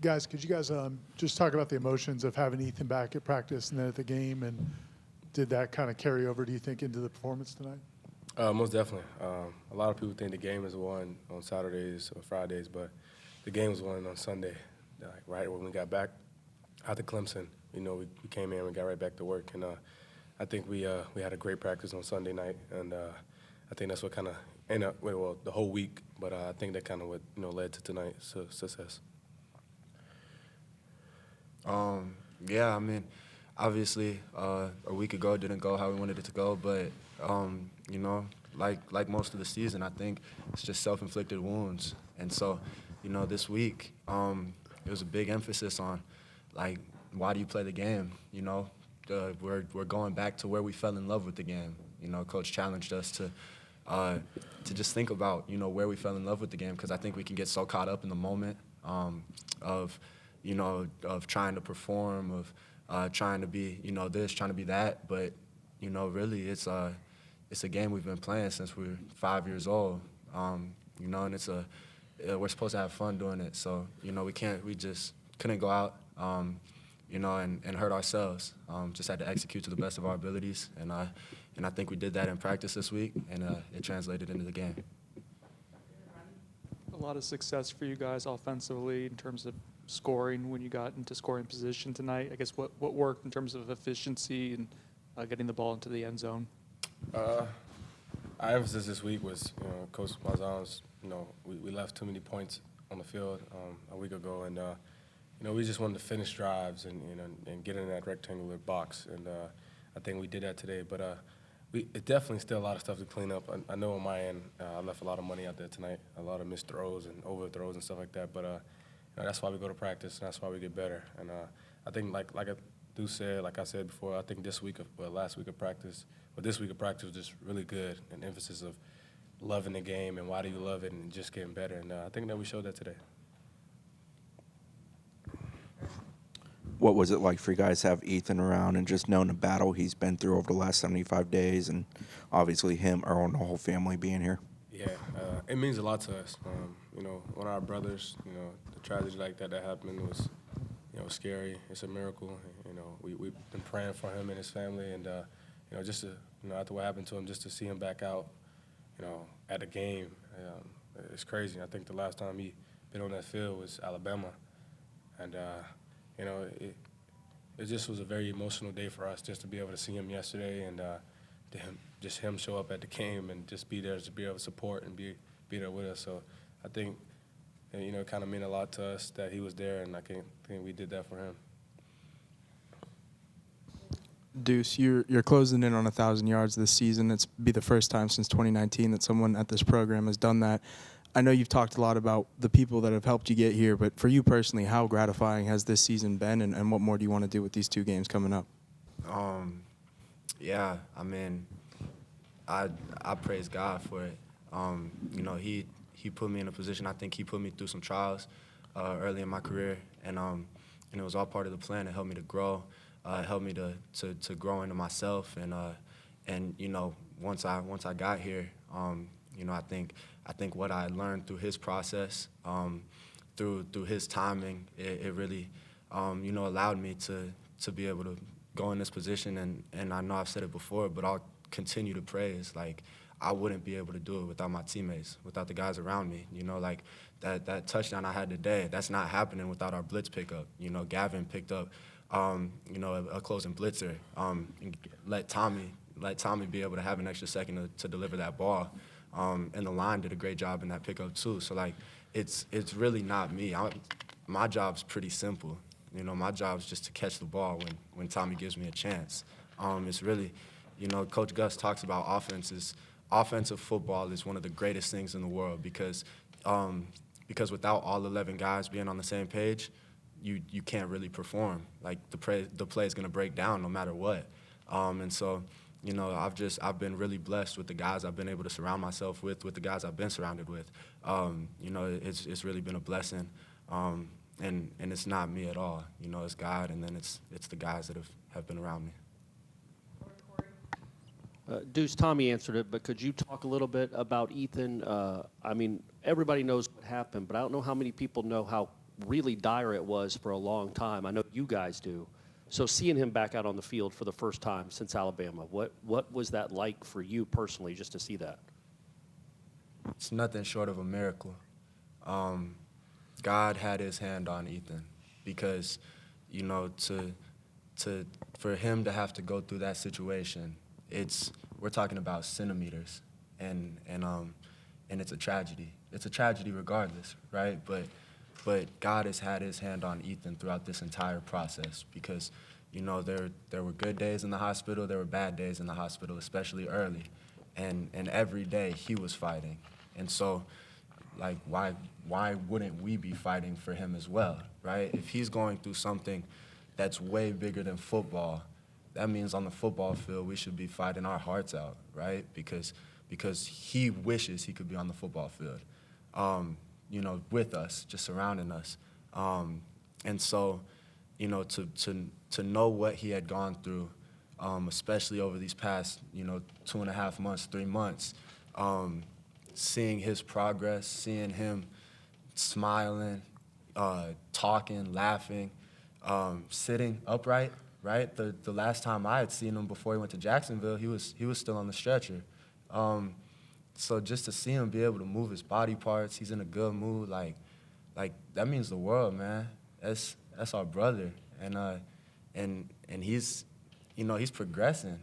Guys, could you guys just talk about the emotions of having Ethan back at practice and then at the game, and did that kind of carry over, do you think, into the performance tonight? Most definitely. A lot of people think the game is won on Saturdays or Fridays, but the game was won on Sunday. Like, right when we got back out to Clemson, we came in and we got right back to work. And I think we had a great practice on Sunday night, and I think that's what kind of ended up, well, the whole week, but I think that kind of what led to tonight's success. Yeah, I mean, obviously, a week ago it didn't go how we wanted it to go, but like most of the season, I think it's just self-inflicted wounds. And so, this week, it was a big emphasis on, like, why do you play the game? We're going back to where we fell in love with the game. Coach challenged us to just think about, where we fell in love with the game, because I think we can get so caught up in the moment of trying to perform, of trying to be, this, trying to be that. But, really it's a game we've been playing since we were 5 years old, and we're supposed to have fun doing it. So, we just couldn't go out, and hurt ourselves. Just had to execute to the best of our abilities. And I think we did that in practice this week, and it translated into the game. A lot of success for you guys offensively in terms of scoring when you got into scoring position tonight. I guess what worked in terms of efficiency and getting the ball into the end zone? Our emphasis this week was, Coach Malzahn's, we left too many points on the field a week ago, and we just wanted to finish drives and get in that rectangular box, and I think we did that today. But it definitely still a lot of stuff to clean up. I know on my end, I left a lot of money out there tonight, a lot of missed throws and overthrows and stuff like that. But that's why we go to practice, and that's why we get better. And I think, like Duce said, like I said before, I think this week last week of practice, but this week of practice was just really good, an emphasis of loving the game and why do you love it and just getting better. And I think that we showed that today. What was it like for you guys to have Ethan around and just knowing the battle he's been through over the last 75 days, and obviously him, our own whole family being here? Yeah, it means a lot to us. One of our brothers, the tragedy like that happened was, scary. It's a miracle. We've been praying for him and his family, and just to, after what happened to him, just to see him back out, at a game, it's crazy. I think the last time he been on that field was Alabama, and it just was a very emotional day for us just to be able to see him yesterday, and just him show up at the game and just be there to be able to support and be there with us. So I think, it kind of meant a lot to us that he was there, and I think we did that for him. Duce, you're closing in on 1,000 yards this season. It's be the first time since 2019 that someone at this program has done that. I know you've talked a lot about the people that have helped you get here, but for you personally, how gratifying has this season been, and what more do you want to do with these two games coming up? Yeah, I mean, I praise God for it. He put me in a position. I think he put me through some trials early in my career, and it was all part of the plan. It helped me to grow. It helped me to grow into myself, and once I got here, I think what I learned through his process, through his timing, it really allowed me to be able to go in this position. And I know I've said it before, but I'll continue to praise. Like, I wouldn't be able to do it without my teammates, without the guys around me. Like that touchdown I had today, that's not happening without our blitz pickup. Gavin picked up a closing blitzer, and let Tommy be able to have an extra second to deliver that ball. And the line did a great job in that pickup too. So, like, it's really not me. My job's pretty simple. My job's just to catch the ball when Tommy gives me a chance. It's really, Coach Gus talks about offenses. Offensive football is one of the greatest things in the world because without all 11 guys being on the same page, you can't really perform. Like, the play is going to break down no matter what. And so, I've been really blessed with the guys I've been able to surround myself with the guys I've been surrounded with. It's really been a blessing, and it's not me at all. It's God, and then it's the guys that have been around me. Duce, Tommy answered it, but could you talk a little bit about Ethan? I mean, everybody knows what happened, but I don't know how many people know how really dire it was for a long time. I know you guys do. So seeing him back out on the field for the first time since Alabama, what was that like for you personally, just to see that? It's nothing short of a miracle. God had his hand on Ethan because, you know, for him to have to go through that situation, we're talking about centimeters, and it's a tragedy. It's a tragedy regardless, right? But God has had his hand on Ethan throughout this entire process because, you know, there were good days in the hospital, there were bad days in the hospital, especially early, and every day he was fighting. And so, like, why wouldn't we be fighting for him as well, right? If he's going through something that's way bigger than football, that means on the football field we should be fighting our hearts out, right? Because he wishes he could be on the football field, you know, with us, just surrounding us. And so, you know, to know what he had gone through, especially over these past, you know, 2.5 months, 3 months, seeing his progress, seeing him smiling, talking, laughing, sitting upright, right? The last time I had seen him before he went to Jacksonville, he was still on the stretcher. So just to see him be able to move his body parts, he's in a good mood, like that means the world, man. That's our brother, and he's, you know, he's progressing,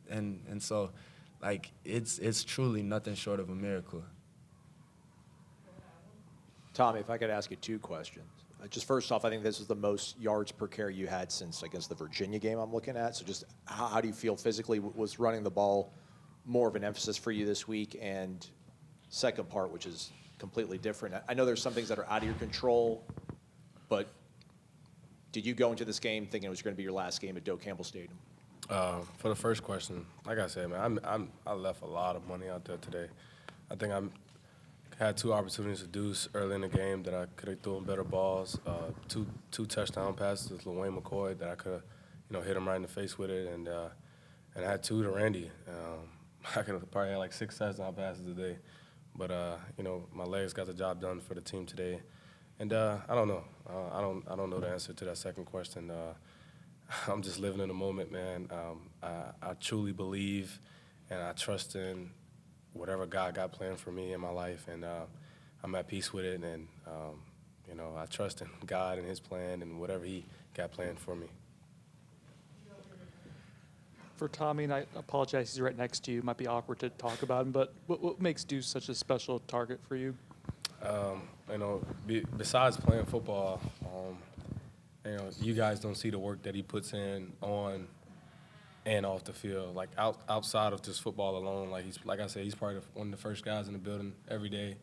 and so, like, it's truly nothing short of a miracle. Tommy, if I could ask you 2 questions. Just first off, I think this is the most yards per carry you had since, I guess, the Virginia game I'm looking at. So just how do you feel physically? Was running the ball more of an emphasis for you this week? And second part, which is completely different. I know there's some things that are out of your control, but did you go into this game thinking it was going to be your last game at Doak Campbell Stadium? For the first question, like I said, man, I left a lot of money out there today. I think I had 2 opportunities to Duce early in the game that I could have thrown better balls. Two touchdown passes with LaWayne McCoy that I could have, you know, hit him right in the face with it, and I had 2 to Randy. I could have probably had like 6 touchdown passes today, but you know, my legs got the job done for the team today, and I don't know. I don't know the answer to that second question. I'm just living in the moment, man. I truly believe and I trust in whatever God got planned for me in my life, and I'm at peace with it. And you know, I trust in God and His plan and whatever He got planned for me. For Tommy, and I apologize, he's right next to you. It might be awkward to talk about him, but what makes Duce such a special target for you? You know, besides playing football, you know, you guys don't see the work that he puts in on and off the field. Like outside of just football alone, like I said, he's probably one of the first guys in the building every day.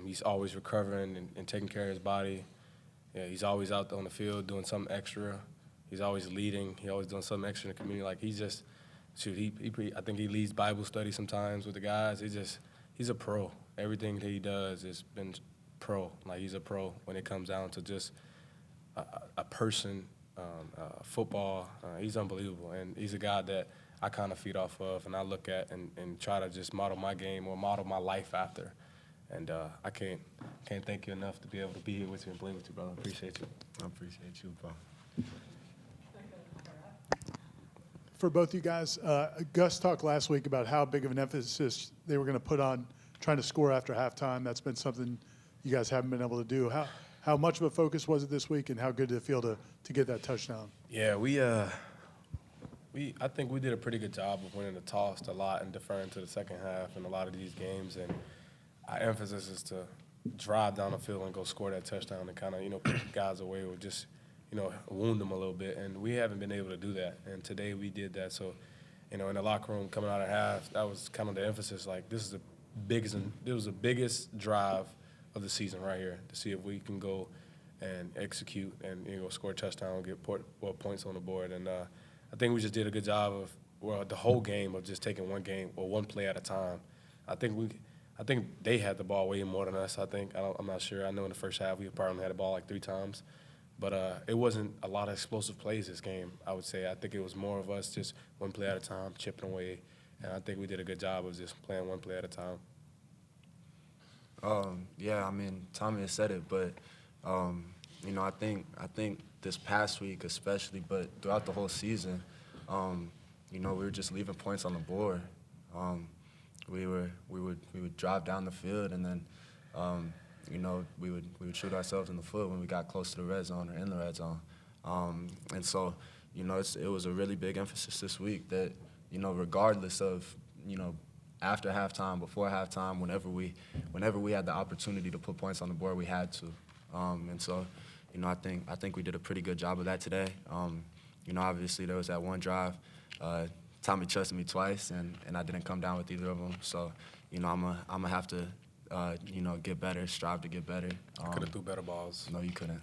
He's always recovering and taking care of his body. Yeah, he's always out on the field doing something extra. He's always leading. He always doing something extra in the community. Like he's just, I think he leads Bible study sometimes with the guys. He's a pro. Everything that he does has been pro. Like he's a pro when it comes down to just a person, football. He's unbelievable, and he's a guy that I kind of feed off of, and I look at and try to just model my game or model my life after. And I can't thank you enough to be able to be here with you and play with you, brother. I appreciate you. I appreciate you, bro. For both you guys, Gus talked last week about how big of an emphasis they were going to put on trying to score after halftime. That's been something you guys haven't been able to do. How much of a focus was it this week, and how good did it feel to get that touchdown? Yeah, I think we did a pretty good job of winning the toss a lot and deferring to the second half in a lot of these games. And our emphasis is to drive down the field and go score that touchdown and kind of, you know, put guys away or just, you know, wound them a little bit. And we haven't been able to do that. And today we did that. So, you know, in the locker room coming out of half, that was kind of the emphasis. Like, this was the biggest drive of the season right here to see if we can go and execute and, you know, score a touchdown, get points on the board. And I think we just did a good job of, the whole game of just taking one game or one play at a time. I think they had the ball way more than us. I'm not sure. I know in the first half we probably had the ball like 3 times. But it wasn't a lot of explosive plays this game, I would say. I think it was more of us just one play at a time, chipping away. And I think we did a good job of just playing one play at a time. Yeah, I mean, Tommy has said it, but You know, I think this past week especially, but throughout the whole season, you know, we were just leaving points on the board. We would drive down the field, and then, you know, we would shoot ourselves in the foot when we got close to the red zone or in the red zone. And so, you know, it was a really big emphasis this week that, you know, regardless of, you know, after halftime, before halftime, whenever we had the opportunity to put points on the board, we had to. And so, you know, I think we did a pretty good job of that today. You know, obviously there was that one drive. Tommy trusted me twice, and I didn't come down with either of them. So, you know, I'm gonna have to, you know, get better, strive to get better. Could have threw better balls. No, you couldn't.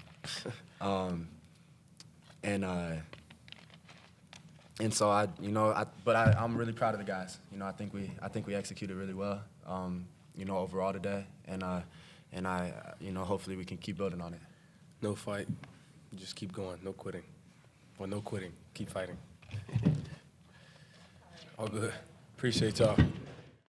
And so I'm really proud of the guys. You know, I think we executed really well. You know, overall today, and you know, hopefully we can keep building on it. No fight. Just keep going. No quitting. Or no quitting. Keep fighting. All good. Appreciate y'all.